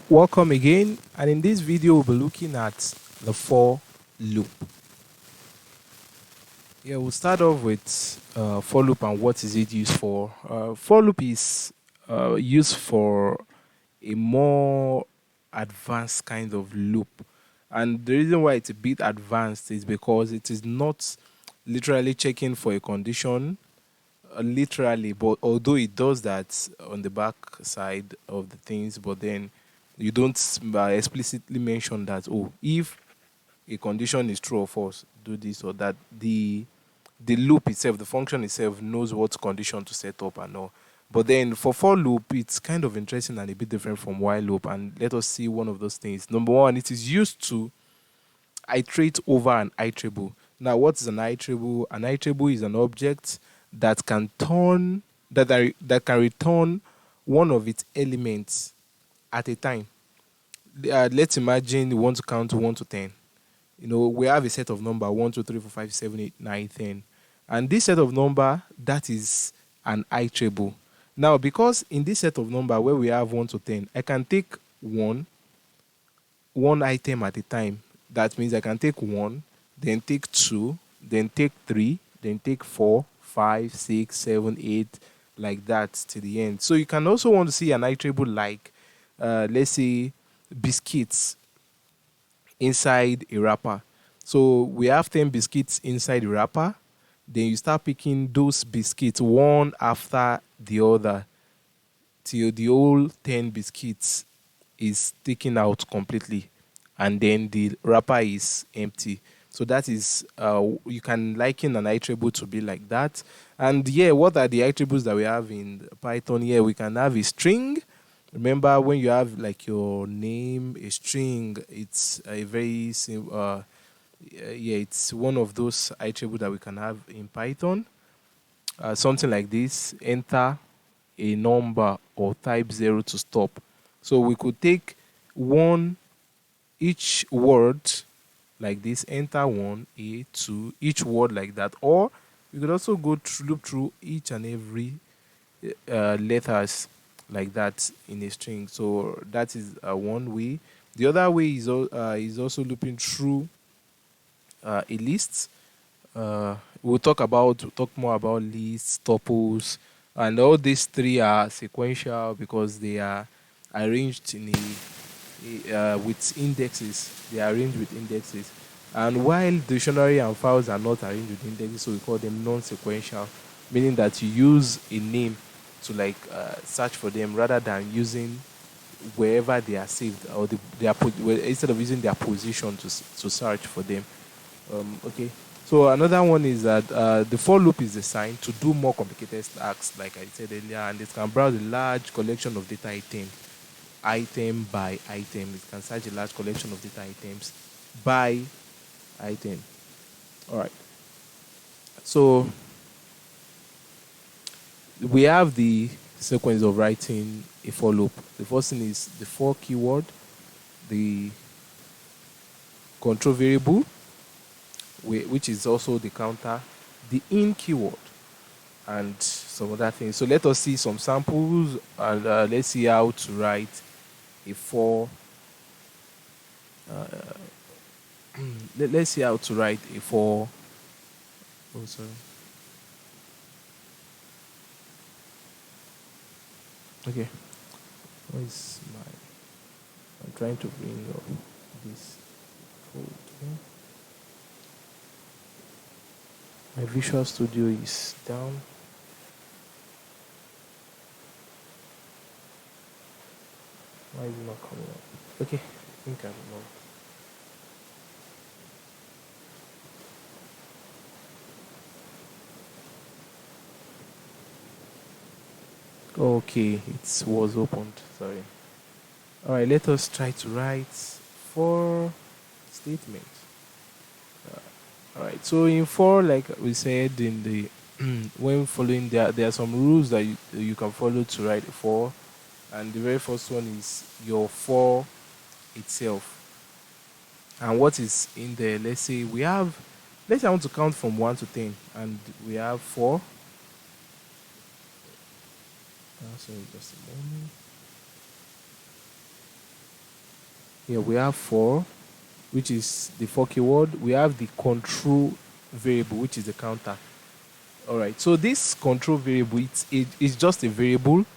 Welcome again, and in this video we'll be looking at the for loop. Yeah, we'll start off with for loop and what is it used for. For loop is used for a more advanced kind of loop, and the reason why it's a bit advanced is because it is not literally checking for a condition literally, but although it does that on the back side of the things, but then you don't explicitly mention that, oh, if a condition is true or false, do this or that. The loop itself, the function itself, knows what condition to set up and all. But then for loop, it's kind of interesting and a bit different from while loop. And let us see one of those things. Number one, it is used to iterate over an iterable. Now, what is an iterable? An iterable is an object that can turn that can return one of its elements at a time. Let's imagine you want to count 1 to 10. We have a set of number 1, 2, 3, 4, 5, 6, 7, 8, 9, 10, and this set of number, that is an iterable. Now, because in this set of number where we have 1 to 10, I can take one item at a time. That means I can take one, then take two, then take three, then take four, five, six, seven, eight, like that to the end. So you can also want to see an iterable like, let's say, biscuits inside a wrapper. So we have 10 biscuits inside the wrapper. Then you start picking those biscuits one after the other till the whole 10 biscuits is taken out completely, and then the wrapper is empty. So that is, you can liken an iterable to be like that. And yeah, what are the iterables that we have in Python? Yeah, we can have a string. Remember, when you have like your name, a string, it's a very simple. Yeah, it's one of those iterable that we can have in Python. Something like this: enter a number or type 0 to stop. So we could take one each word like this, enter one, a, two, each word like that. Or we could also loop through each and every letters like that in a string. So that is one way. The other way is also looping through a list. We'll talk more about lists, tuples, and all these three are sequential because they are arranged in with indexes. They are arranged with indexes. And while dictionary and files are not arranged with indexes, so we call them non-sequential, meaning that you use a name to like search for them rather than using wherever they are saved, or instead of using their position to search for them. Okay. So another one is that the for loop is designed to do more complicated tasks, like I said earlier, and it can browse a large collection of data item by item. It can search a large collection of data items by item. All right. So we have the sequence of writing a for loop. The first thing is the for keyword, the control variable, which is also the counter, the in keyword, and some other things. So let us see some samples, and let's see how to write a for. Let's see how to write a for. Oh, sorry. Okay. What is my? I'm trying to bring up this code. Okay. My Visual Studio is down. Why is it not coming up? Okay, I think I know. Okay, it was opened. Sorry. All right, let us try to write for statement. All right, so in for, like we said in the when following, there are some rules that you can follow to write for, and the very first one is your for itself. And what is in there? Let's say I want to count from 1 to 10, and we have four. Sorry, just a moment. Here we have for, which is the for keyword. We have the control variable, which is the counter. All right. So this control variable, it's just a variable,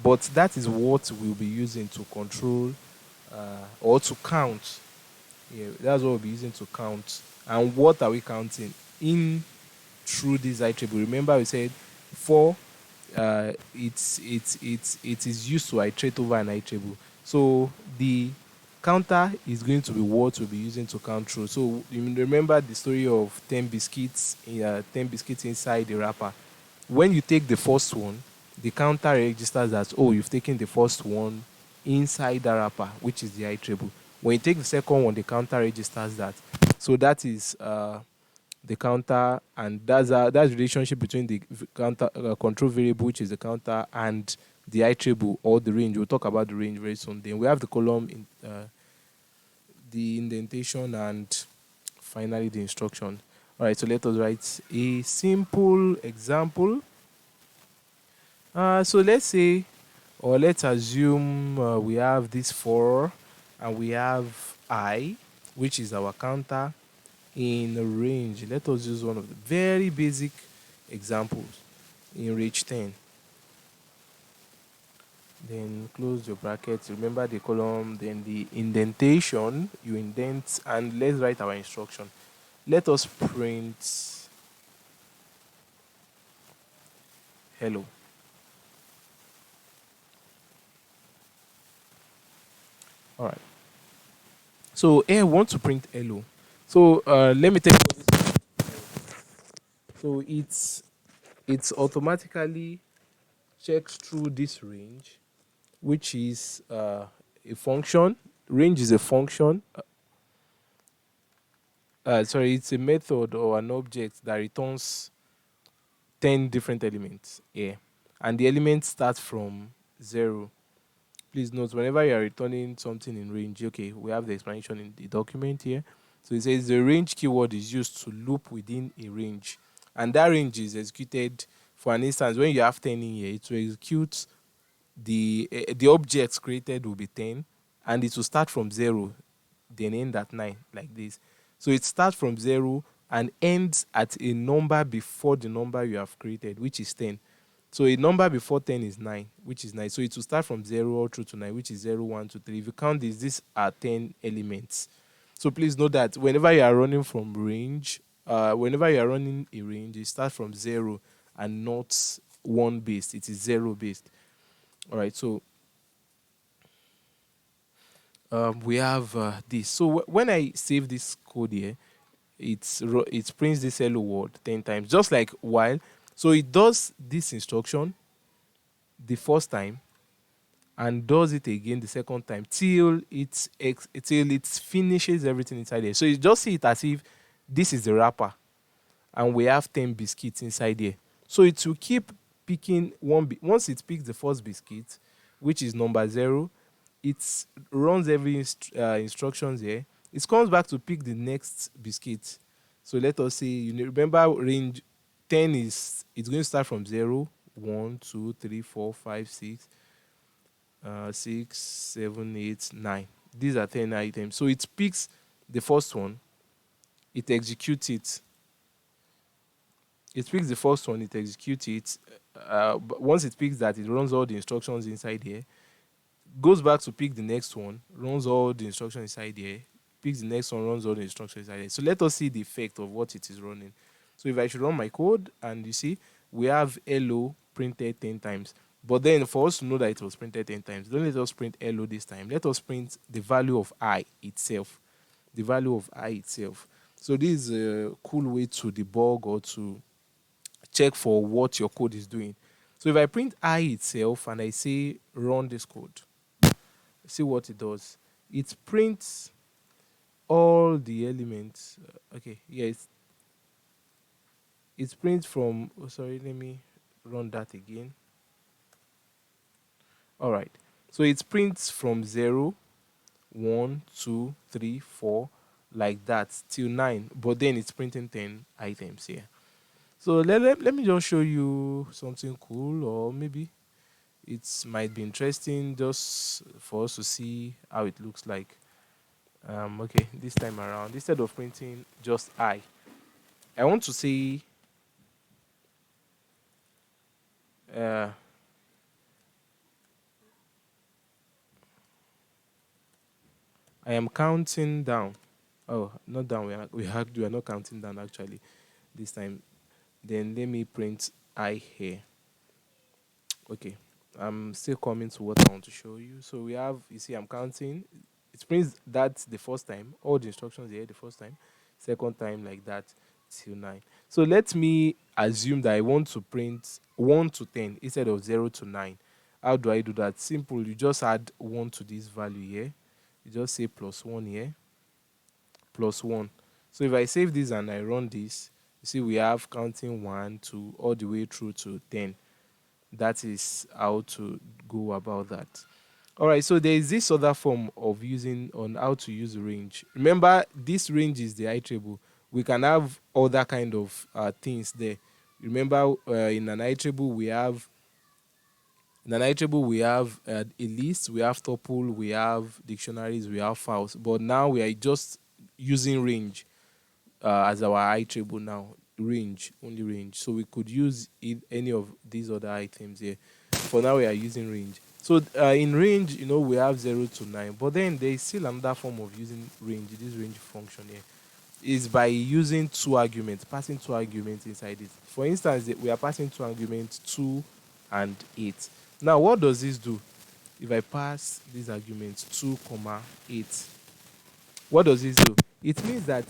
but that is what we'll be using to control or to count. Yeah, that's what we'll be using to count. And what are we counting in through this iterable? Remember, we said for it is used to iterate over an iterable. So the counter is going to be what we'll be using to count through. So you remember the story of 10 biscuits inside the wrapper. When you take the first one, the counter registers that, oh, you've taken the first one inside the wrapper, which is the iterable. When you take the second one, the counter registers that. So that is the counter, and that's the relationship between the counter control variable, which is the counter, and the iterable or the range. We'll talk about the range very soon. Then we have the column in the indentation, and finally the instruction. All right, so let us write a simple example. So let's say, or let's assume we have this for, and we have I, which is our counter in a range. Let us use one of the very basic examples in range 10. Then close your brackets. Remember the column, then the indentation. You indent, and let's write our instruction. Let us print hello. All right. So I want to print hello. So let me take this. So it's automatically checks through this range, which is a function. Range is a function. Sorry, it's a method or an object that returns 10 different elements. Yeah. And the elements start from 0. Please note, whenever you are returning something in range, okay, we have the explanation in the document here. So it says the range keyword is used to loop within a range. And that range is executed, for an instance, when you have 10 in here, it will execute the objects created will be 10, and it will start from 0, then end at 9, like this. So it starts from 0 and ends at a number before the number you have created, which is 10. So a number before 10 is 9, which is 9. So it will start from 0 all through to 9, which is 0, 1, 2, 3. If you count this, these are 10 elements. So please know that whenever you are running from range, whenever you are running a range, it starts from 0 and not 1 based. It is 0 based. All right, so we have this. So when I save this code here, it prints this hello world 10 times, just like while. So it does this instruction the first time and does it again the second time till it finishes everything inside there. So you just see it as if this is the wrapper and we have 10 biscuits inside here. So it will keep picking once it picks the first biscuit, which is number 0, it runs every instructions here. It comes back to pick the next biscuit. So let us say, remember range 10 is, it's going to start from 0, 1, 2, 3, 4, 5, 6, 6, 7, 8, 9. These are 10 items. So it picks the first one, it executes it. It picks the first one, it executes it. But once it picks that, it runs all the instructions inside here, goes back to pick the next one, runs all the instructions inside here, picks the next one, runs all the instructions inside here. So let us see the effect of what it is running. So if I should run my code, and you see, we have hello printed 10 times. But then for us to know that it was printed 10 times, don't let us print hello this time. Let us print the value of I itself. The value of I itself. So this is a cool way to debug or to check for what your code is doing. So if I print I itself and I say run this code, see what it does. It prints all the elements. Okay, yeah, it prints from, oh, sorry, let me run that again. All right, so it prints from 0, 1, 2, 3, 4, like that till 9, but then it's printing 10 items here. So let me just show you something cool, or maybe it might be interesting just for us to see how it looks like. Okay, this time around, instead of printing just I want to say uh, I am counting down. Oh, not down. We are not counting down actually this time. Then let me print I here. Okay, I'm still coming to what I want to show you. So we have, you see, I'm counting. It means that's the first time. All the instructions here the first time, second time like that till 9. So let me assume that I want to print 1 to 10 instead of 0 to 9. How do I do that? Simple. You just add 1 to this value here. You just say plus 1 here, plus 1. So if I save this and I run this, you see we have counting 1, 2, all the way through to 10. That is how to go about that. All right, so there is this other form of using on how to use range. Remember, this range is the iterable. We can have other kind of things there. Remember, in an iterable we have a list, we have tuple, we have dictionaries, we have files. But now we are just using range as our iterable now. Range, only range. So we could use any of these other items here. For now, we are using range. So in range, we have 0 to 9. But then there is still another form of using range. This range function here is by using two arguments, passing two arguments inside it. For instance, we are passing two arguments, 2 and 8. Now, what does this do? If I pass these arguments, 2, comma 8, what does this do? It means that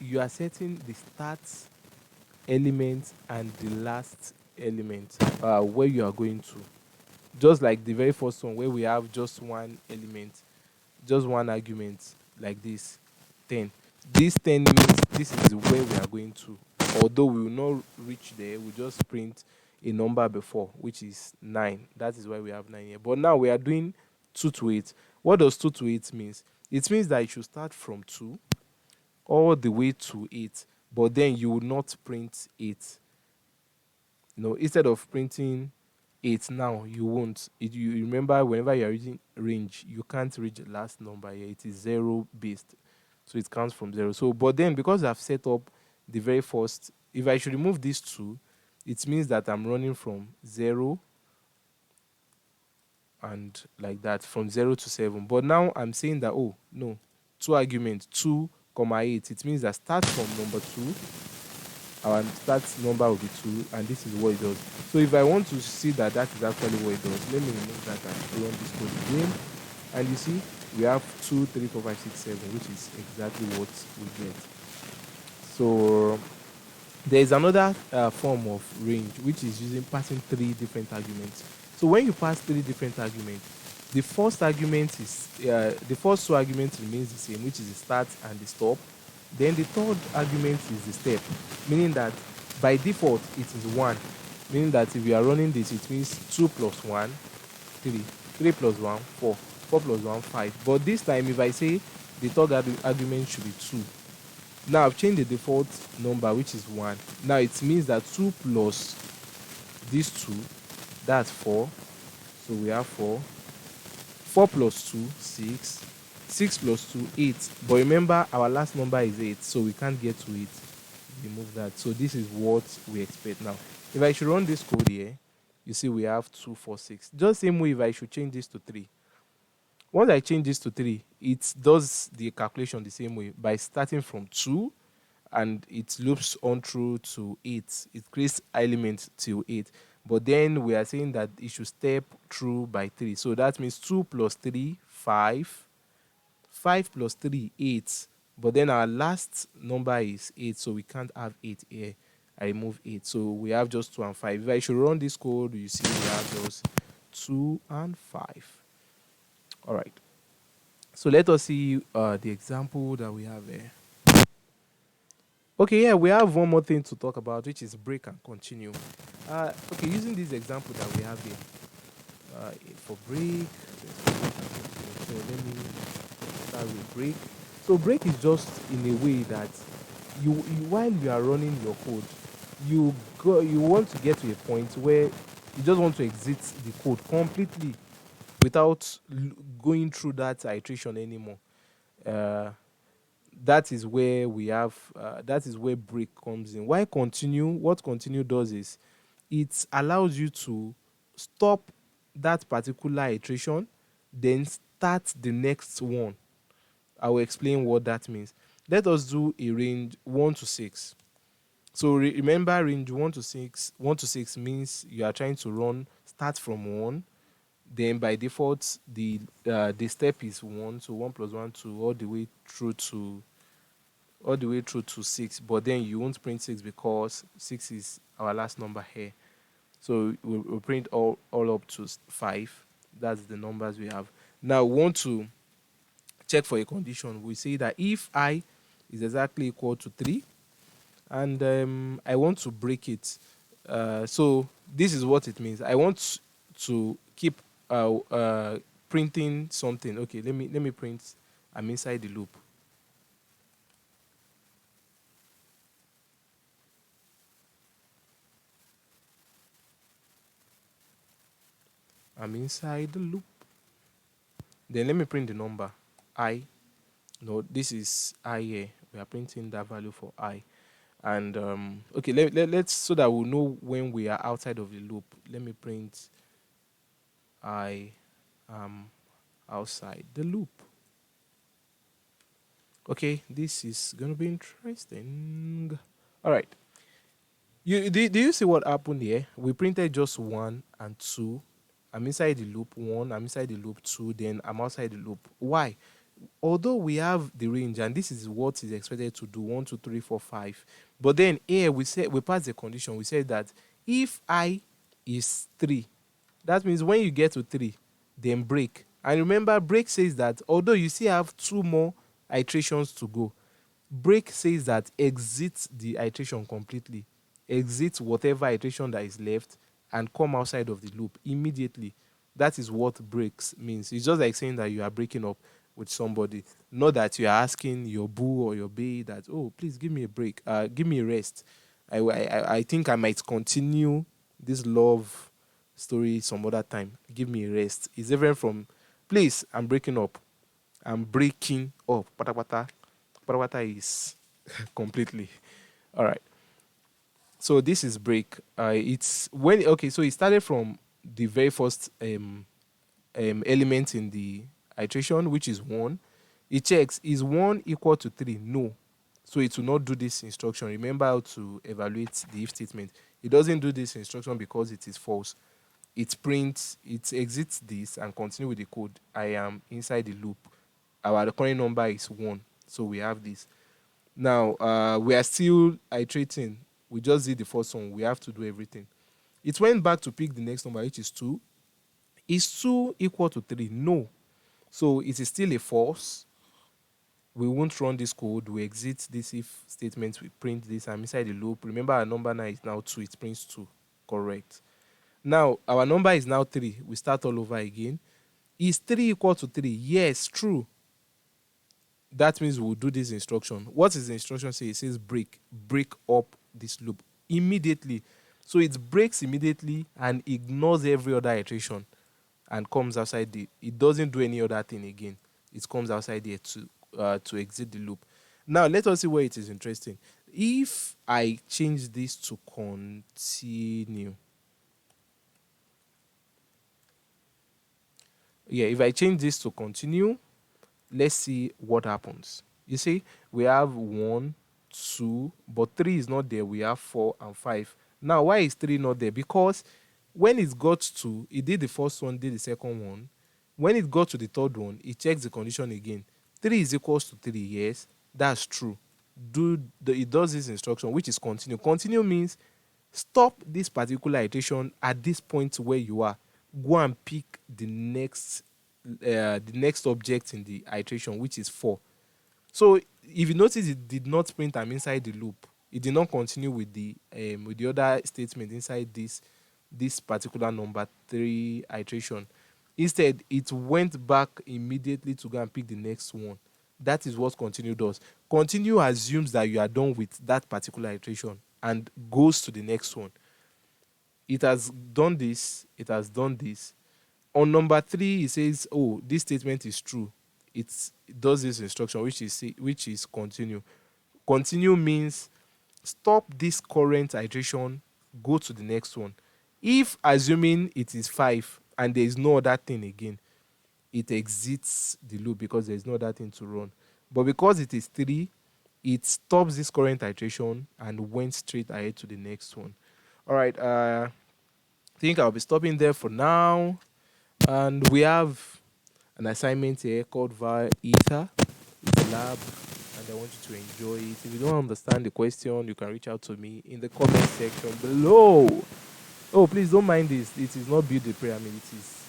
you are setting the start element and the last element where you are going to. Just like the very first one where we have just one element, just one argument like this, 10. This 10 means this is where we are going to. Although we will not reach there, we just print a number before, which is 9. That is why we have 9 here. But now we are doing 2 to 8. What does 2 to 8 means? It means that you should start from 2 all the way to 8, but then you will not print 8. Instead of printing 8 now, you won't. You remember, whenever you are using range, you can't reach the last number here. It is 0 based, so it counts from 0. So, but then because I've set up the very first, if I should remove these 2, it means that I'm running from 0 and like that, from 0 to 7. But now I'm saying that, oh no, two arguments, 2 comma 8. It means that start from number 2, our start number will be 2, and this is what it does. So if I want to see that that is actually what it does, let me remove that and run this code again. And you see, we have 2, 3, 4, 5, 6, 7, which is exactly what we get. So there is another form of range, which is using passing 3 different arguments. So when you pass 3 different arguments, the first argument is the first 2 arguments remains the same, which is the start and the stop. Then the third argument is the step, meaning that by default it is 1, meaning that if you are running this, it means 2 plus 1, 3, 3 plus 1, 4, 4 plus 1, 5. But this time, if I say the third argument should be 2, now I've changed the default number, which is 1. Now it means that 2 plus these 2, that's 4. So we have 4. 4 plus 2, 6. 6 plus 2, 8. But remember, our last number is 8, so we can't get to it. Remove that. So this is what we expect now. If I should run this code here, you see we have 2, 4, 6. Just same way if I should change this to 3. Once I change this to 3, it does the calculation the same way by starting from 2, and it loops on through to 8. It creates elements till 8. But then we are saying that it should step through by 3. So that means 2 plus 3, 5. 5 plus 3, 8. But then our last number is 8, so we can't have 8 here. I remove 8. So we have just 2 and 5. If I should run this code, you see we have just 2 and 5. All right. So let us see the example that we have here. Okay, yeah, we have one more thing to talk about, which is break and continue. Okay, using this example that we have here, for break, so let me start with break. So break is just in a way that you while you are running your code, you want to get to a point where you just want to exit the code completely without going through that iteration anymore. uh, that is where we have that is where break comes in. Why continue? What continue does is it allows you to stop that particular iteration, then start the next one. I will explain what that means. Let us do a range 1 to 6. So remember, range 1 to 6, 1 to 6 means you are trying to run start from 1, then by default the step is 1, so 1 plus 1 2 all the way through to 6, but then you won't print 6 because 6 is our last number here. So we'll print all up to 5. That's the numbers we have. Now we want to check for a condition. We say that if I is exactly equal to 3, and I want to break it. So this is what it means. I want to keep printing something. Okay, let me print. I'm inside the loop. I'm inside the loop. Then let me print the number I. No, this is I here. We are printing that value for I. And okay, let's so that we'll know when we are outside of the loop. Let me print I am outside the loop. Okay, this is gonna be interesting. All right. Do you see what happened here? We printed just 1 and 2. I'm inside the loop 1, I'm inside the loop 2, then I'm outside the loop. Why? Although we have the range, and this is what is expected to do 1, 2, 3, 4, 5. But then here we said we passed the condition. We said that if I is 3, that means when you get to 3, then break. And remember, break says that although you still have 2 more iterations to go, break says that exit the iteration completely, exit whatever iteration that is left, and come outside of the loop immediately. That is what breaks means. It's just like saying that you are breaking up with somebody, not that you are asking your boo or your bae that, oh, please give me a break, give me a rest. I think I might continue this love story some other time. Give me a rest. It's different from, please, I'm breaking up. I'm breaking up. Pata pata. Pata pata is completely. All right. So this is break. It's when okay. So it started from the very first element in the iteration, which is 1. It checks, is 1 equal to 3? No. So it will not do this instruction. Remember how to evaluate the if statement. It doesn't do this instruction because it is false. It prints, it exits this and continue with the code. I am inside the loop. Our current number is 1. So we have this. Now, we are still iterating. We just did the first one. We have to do everything. It went back to pick the next number, which is 2. Is 2 equal to 3? No. So it is still a false. We won't run this code. We exit this if statement. We print this. I'm inside the loop. Remember, our number now is now 2. It prints 2. Correct. Now, our number is now 3. We start all over again. Is 3 equal to 3? Yes, true. That means we'll do this instruction. What is the instruction say? It says break. Break up this loop immediately. So it breaks immediately and ignores every other iteration and comes outside it doesn't do any other thing again. It comes outside there to exit the loop. Now let us see where it is interesting. If I change this to continue, if I change this to continue, let's see what happens. You see, we have 1, 2, but 3 is not there. We have 4 and 5. Now, why is 3 not there? Because when it got to, it did the first one, did the second one. When it got to the third one, it checks the condition again. 3 is equals to 3. Yes, that's true. It does this instruction, which is continue. Continue means stop this particular iteration at this point where you are. Go and pick the next object in the iteration, which is 4. So if you notice, it did not print I'm inside the loop. It did not continue with the other statement inside this particular number 3 iteration. Instead, it went back immediately to go and pick the next one. That is what continue does. Continue assumes that you are done with that particular iteration and goes to the next one. It has done this. It has done this. On number 3, it says, oh, this statement is true. it does this instruction, which is continue. Continue means stop this current iteration, go to the next one. If assuming it is 5 and there is no other thing again, it exits the loop because there is no other thing to run. But because it is 3, it stops this current iteration and went straight ahead to the next one. All right, I think I'll be stopping there for now. And we have an assignment here called via Ether. It's a lab, and I want you to enjoy it. If you don't understand the question, you can reach out to me in the comment section below. Oh, please don't mind this. It is not build the pyramid. It is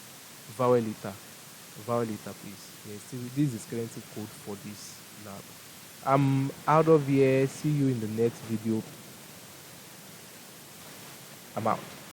Vowelita. Vowelita, please. Yes, this is currently code for this lab. I'm out of here. See you in the next video. I'm out.